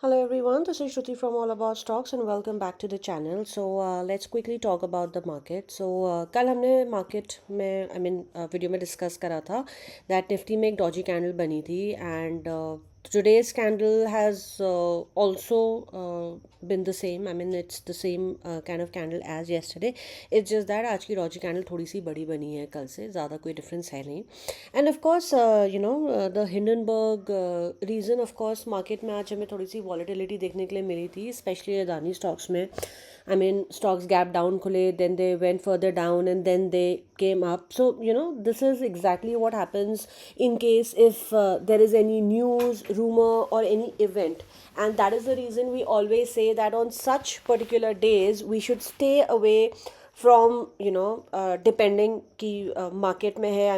Hello everyone, this is Shruti from All About Stocks and welcome back to the channel. Let's quickly talk about the market. कल हमने market में video में discuss करा था that Nifty में एक Doge candle बनी थी and today's candle has also been the same. It's the same kind of candle as yesterday. It's just that आज की डॉजी कैंडल थोड़ी सी बड़ी बनी है कल से, ज़्यादा कोई डिफरेंस है नहीं. End of course the Hindenburg reason, of course market में आज हमें थोड़ी सी वॉलेटिलिटी देखने के लिए मिली थी, स्पेशली अदानी स्टॉक्स में. Stocks gap down खुले, then they went further down and then they came up. So this is exactly what happens in case if there is any news, rumor or any event, and that is the reason we always say that on such particular days we should stay away from depending कि market में है.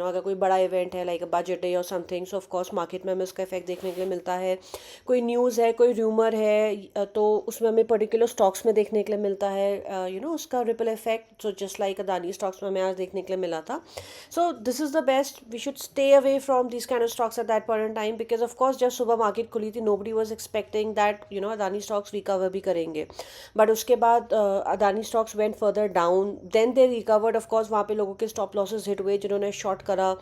अगर कोई बड़ा event है like a budget day और something, so of course market में हमें उसका इफेक्ट देखने के लिए मिलता है. कोई न्यूज़ है, कोई र्यूमर है, तो उसमें हमें पर्टिकुलर स्टॉक्स में देखने के लिए मिलता है उसका ripple effect. So just like Adani stocks में हमें आज देखने के लिए मिला था. So this is the best, we should stay away from this kind of stocks at that point in time, because of course जब सुबह मार्केट खुली थी nobody was expecting that Adani stocks recover भी करेंगे. बट उसके बाद Adani stocks went further down, then they recovered. Of course वहाँ पे लोगों के स्टॉप लॉसेस हिट हुए जिन्होंने शॉर्ट करा.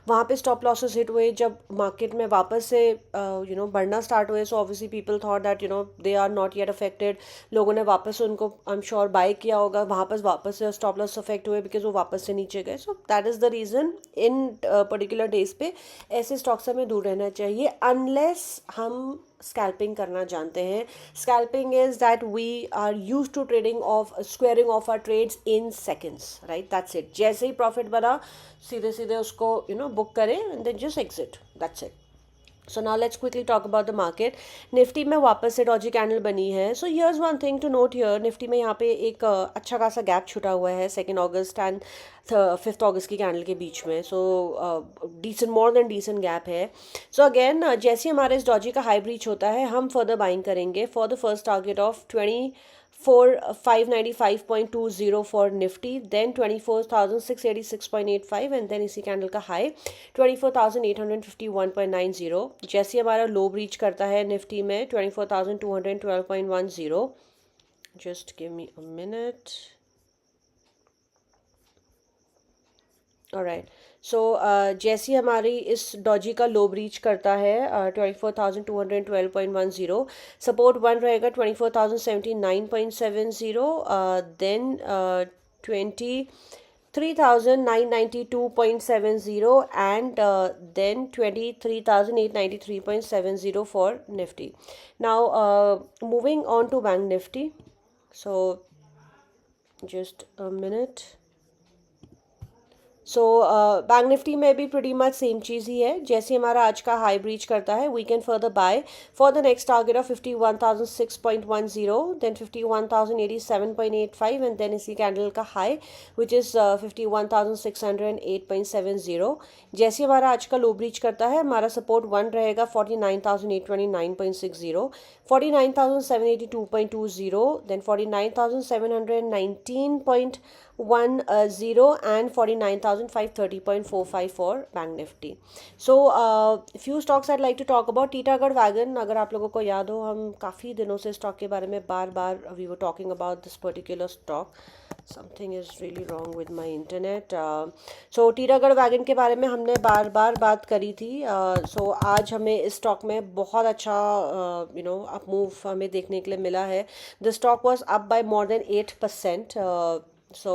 वहाँ पे स्टॉप लॉसेस हिट हुए जब मार्केट में वापस से बढ़ना स्टार्ट हुए. So obviously people thought that they are not yet affected. लोगों ने वापस उनको आई एम श्योर बाय किया होगा, वापस से स्टॉप लॉस अफेक्ट हुए बिकॉज वो वापस से नीचे गए. So that is the reason in particular days पे ऐसे स्टॉक्स हमें दूर रहना चाहिए अनलेस हम स्कैल्पिंग करना जानते हैं. Scalping is that we are use to trading of squaring off our trades in seconds, right. That's it. जैसे ही प्रॉफिट बना सीधे सीधे उसको बुक करें and then just exit. That's it. So now let's quickly talk about the market. Nifty में वापस से डॉजी कैंडल बनी है. So here's one thing to note here. Nifty में यहाँ पे एक अच्छा खासा गैप छुटा हुआ है 2 अगस्त एंड 5 अगस्त की कैंडल के बीच में. So decent, more than decent gap है. सो अगेन जैसे हमारे इस डॉजी का हाई ब्रीच होता है हम फर्दर बाइंग करेंगे for the first target of 24,595.20 for Nifty, then 24,686.85 and then इसी कैंडल का हाई 24,851.90. जैसे हमारा लो ब्रीच करता है निफ्टी में 24,212.10. Just give me a minute. Alright. So जैसे हमारी इस डॉजी का लो ब्रीच करता है 24,212.10, सपोर्ट 1 रहेगा 24,079.70, then 23,992.70 and then 23,893.70 for Nifty. Now moving on to bank Nifty. So just a minute. So bank Nifty में भी प्रीटी मच सेम चीज़ ही है. जैसे हमारा आज का हाई ब्रीच करता है we can further buy for the next target of 51,006.10, then 51,087.85 and then इसी कैंडल का हाई विच इज़ 51,608.70. जैसे हमारा आज का लो ब्रीच करता है हमारा सपोर्ट 1 रहेगा 49,829.60, 49,782.20, then 49,719.10 and 49,530.45 for Bank Nifty. So few stocks I'd like to talk about. Titagarh wagon, अगर आप लोगों को याद हो हम काफ़ी दिनों से स्टॉक के बारे में बार बार we were talking about this particular stock. Something is really wrong with my internet. So Titagarh wagon के बारे में हमने बार बार बात करी थी. So आज हमें इस स्टॉक में बहुत अच्छा अप मूव हमें देखने के लिए मिला है. The stock was up by more than 8%. So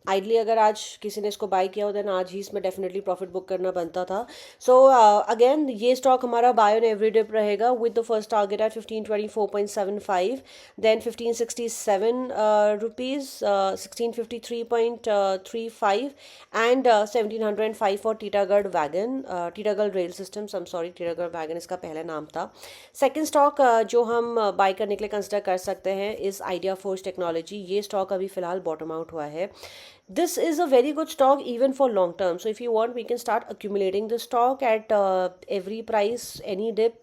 ideally अगर आज किसी ने इसको बाय किया हो देन आज ही इसमें डेफिनेटली प्रॉफिट बुक करना बनता था. सो अगेन ये स्टॉक हमारा बाय ऑन एवरी डिप रहेगा with the first target at 1524.75, then 1567 rupees, 1653.35 and 1705 for Titagarh wagon, Titagarh rail systems. I am sorry, Titagarh wagon इसका पहला नाम था. सेकेंड स्टॉक जो हम बाय करने के लिए कंसिडर कर सकते हैं इज़ आइडिया फोर्स टेक्नोलॉजी. ये स्टॉक अभी फ़िलहाल बॉटम आउट हुआ है. this is a very good stock even for long term. So if you want, we can start accumulating the stock at every price, any dip,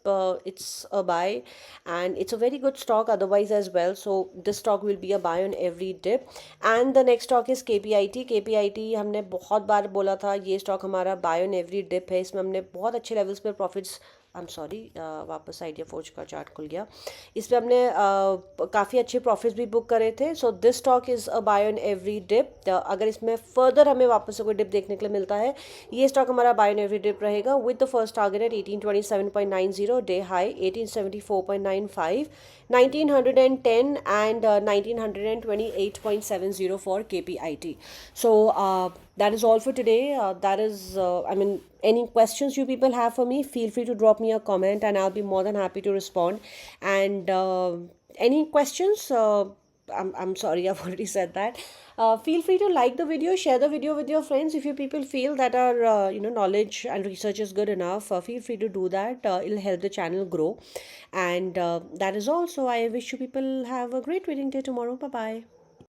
it's a buy, and it's a very good stock otherwise as well. So this stock will be a buy on every dip. And the next stock is KPIT. KPIT हमने बहुत बार बोला था ये stock हमारा buy on every dip है, इसमें हमने बहुत अच्छे लेवल्स पर प्रॉफिट्स, आई एम सॉरी, वापस आइडिया फोर्ज का चार्ट खुल गया, इस पे हमने काफ़ी अच्छे प्रॉफिट्स भी बुक करे थे. So this stock is a buy on every dip. अगर इसमें फर्दर हमें वापस से कोई डिप देखने के लिए मिलता है, ये स्टॉक हमारा बाय ऑन एवरी डिप रहेगा with the first target at 1827.90, day high 1874.95, 1910 and 1928.70 for KPIT. So that is all for today. That is, I mean, any questions you people have for me, feel free to drop me a comment and I'll be more than happy to respond. And any questions, I'm sorry, I've already said that. Feel free to like the video, share the video with your friends. If you people feel that our knowledge and research is good enough, feel free to do that. It'll help the channel grow. And that is all. So I wish you people have a great reading day tomorrow. Bye bye.